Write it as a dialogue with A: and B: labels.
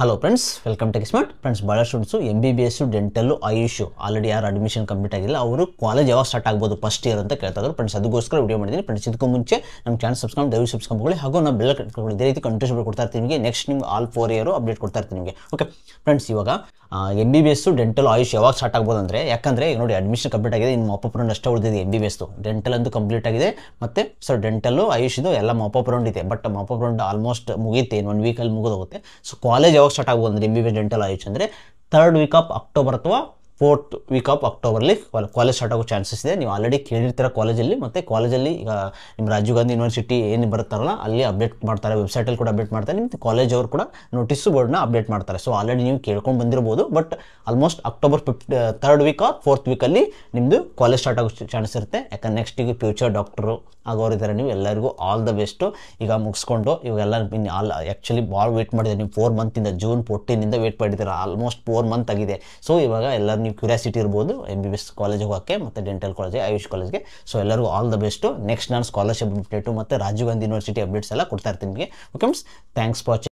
A: Hello friends, welcome to smart friends. ಭಾಳ students MBBS dental AYUSH already ಯಾರು admission complete ಆಗಿಲ್ಲ ಅವರು ಕಾಲೇಜ್ ಯಾವಾಗ ಸ್ಟಾರ್ಟ್ ಆಗ್ಬೋದು ಫಸ್ಟ್ ಇಯರ್ ಅಂತ ಕೇಳ್ತಾ ಇದ್ರು ಫ್ರೆಂಡ್ಸ್. ಅದಕ್ಕೋಸ್ಕರ ವಿಡಿಯೋ ಮಾಡಿದ್ದೀನಿ ಫ್ರೆಂಡ್ಸ್. ಇದಕ್ಕೂ ಮುಂಚೆ ನಮ್ಮ ಚಾನಲ್ ದಯವಿಟ್ಟು ಸಬ್ಸ್ಕ್ರೈಬ್ ಮಾಡ್ಕೊಳ್ಳಿ, ಹಾಗೂ ನಾವು ಬೆಲ್ಲ ಕಟ್ಕೊಳ್ಳಿ. ಇದೇ ರೀತಿ ಕಂಟಿನ್ಯೂಸ್ ಕೊಡ್ತಾ ಇರ್ತೀನಿ ನಿಮಗೆ. ನೆಕ್ಸ್ಟ್ ನಿಮ್ಗೆ ಆಲ್ 4 ಇಯರ್ ಅಪ್ಡೇಟ್ ಕೊಡ್ತಾ ಇರ್ತೀನಿ ನಿಮಗೆ. ಓಕೆ ಫ್ರೆಂಡ್ಸ್, ಇವಾಗ MBBS ಡೆಂಟಲ್ ಆಯುಷ್ ಯಾವಾಗ ಸ್ಟಾರ್ಟ್ ಆಗ್ಬೋದು ಅಂದರೆ, ಯಾಕಂದರೆ ಈಗ ನೋಡಿ ಅಡ್ಮಿಷನ್ ಕಂಪ್ಲೀಟ್ ಆಗಿದೆ, ಇನ್ನು ಮಾಪಪ್ ರೌಂಡ್ ಅಷ್ಟೇ ಉಳಿದಿದೆ. MBBS ಡೆಂಟಲ್ ಅಂತೂ ಕಂಪ್ಲೀಟ್ ಆಗಿದೆ, ಮತ್ತು ಡೆಂಟಲ್ಲು ಆಯುಷ್ ಇದು ಎಲ್ಲ ಮಾಪಪ್ ರೌಂಡ್ ಇದೆ. ಬಟ್ ಮಾಪಪ್ ರೌಂಡ್ ಆಲ್ಮೋಸ್ಟ್ ಮುಗಿಯುತ್ತೆ, ಇನ್ನು 1 ವೀಕಲ್ಲಿ ಮುಗಿದೋಗುತ್ತೆ. ಸೊ ಕಾಲೇಜ್ ಯಾವಾಗ ಸ್ಟಾರ್ಟ್ ಆಗ್ಬೋದು ಅಂದರೆ MBBS ಡೆಂಟಲ್ ಆಯುಷ್ ಅಂದರೆ 3rd ವೀಕ್ ಆಫ್ ಅಕ್ಟೋಬರ್ ಅಥವಾ 4th ವೀಕ್ ಆಫ್ ಅಕ್ಟೋಬರ್ಲಿ ಕಾಲೇಜ್ ಸ್ಟಾರ್ಟ್ ಆಗೋ ಚಾನ್ಸಸ್ ಇದೆ. ನೀವು ಆಲ್ರೆಡಿ ಕೇಳಿರ್ತೀರ ಕಾಲೇಜಲ್ಲಿ, ಮತ್ತು ಕಾಲೇಜಲ್ಲಿ ಈಗ ನಿಮ್ಮ ರಾಜೀವ್ ಗಾಂಧಿ ಯೂನಿವರ್ಸಿಟಿ ಏನು ಬರುತ್ತಾರಲ್ಲ ಅಲ್ಲಿ ಅಪ್ಡೇಟ್ ಮಾಡ್ತಾರೆ, ವೆಬ್ಸೈಟಲ್ಲಿ ಕೂಡ ಅಪ್ಡೇಟ್ ಮಾಡ್ತಾರೆ, ಮತ್ತು ಕಾಲೇಜ್ ಅವರು ಕೂಡ ನೋಟಿಸ್ ಬೋರ್ಡ್ನ ಅಪ್ಡೇಟ್ ಮಾಡ್ತಾರೆ. ಸೊ ಆಲ್ರೆಡಿ ನೀವು ಕೇಳ್ಕೊಂಡು ಬಂದಿರ್ಬೋದು. But almost October 3rd week or 4th ವೀಕಲ್ಲಿ ನಿಮ್ಮದು ಕಾಲೇಜ್ ಸ್ಟಾರ್ಟ್ ಆಗೋ ಚಾನ್ಸ್ ಇರುತ್ತೆ. ಯಾಕಂದ್ರೆ ನೆಕ್ಸ್ಟ್ ಈಗ ಫ್ಯೂಚರ್ ಡಾಕ್ಟರು ಆಗೋರಿದ್ದಾರೆ. ನೀವು ಎಲ್ಲರಿಗೂ ಆಲ್ ದ ಬೆಸ್ಟು. ಈಗ ಮುಗಿಸ್ಕೊಂಡು ಇವಾಗೆಲ್ಲ ಆ್ಯಕ್ಚುಲಿ ಭಾಳ ವೇಟ್ ಮಾಡಿದ್ದಾರೆ ನೀವು. 4 ಮಂತಿಂದ ಜೂನ್ 14 ವೇಟ್ ಮಾಡಿದ್ದೀರಾ, ಆಲ್ಮೋಸ್ಟ್ 4 ಮಂತ್ ಆಗಿದೆ. ಸೊ ಇವಾಗ ಎಲ್ಲರೂ ನೀವು ಕ್ಯೂರಿಯಾಸಿಟಿ ಇರ್ಬೋದು MBBS ಕಾಲೇಜ್ ಹೋಗೋಕ್ಕೆ, ಮತ್ತು ಡೆಂಟಲ್ ಕಾಲೇಜ್ ಆಯುಷ್ ಕಾಲೇಜ್ಗೆ. ಸೊ ಎಲ್ಲರಿಗೂ ಆಲ್ ದ ಬೆಸ್ಟು. ನೆಕ್ಸ್ಟ್ ನಾನು ಸ್ಕಾಲರ್ಶಿಪ್ ಅಪ್ಡೇಟು ಮತ್ತು ರಾಜೀವ್ ಗಾಂಧಿ ಯೂನಿವರ್ಸಿಟಿ ಅಪ್ಡೇಟ್ಸ್ ಎಲ್ಲ ಕೊಡ್ತಾ ಇರ್ತೀನಿ ನಿಮಗೆ. Okay friends, thanks for watching.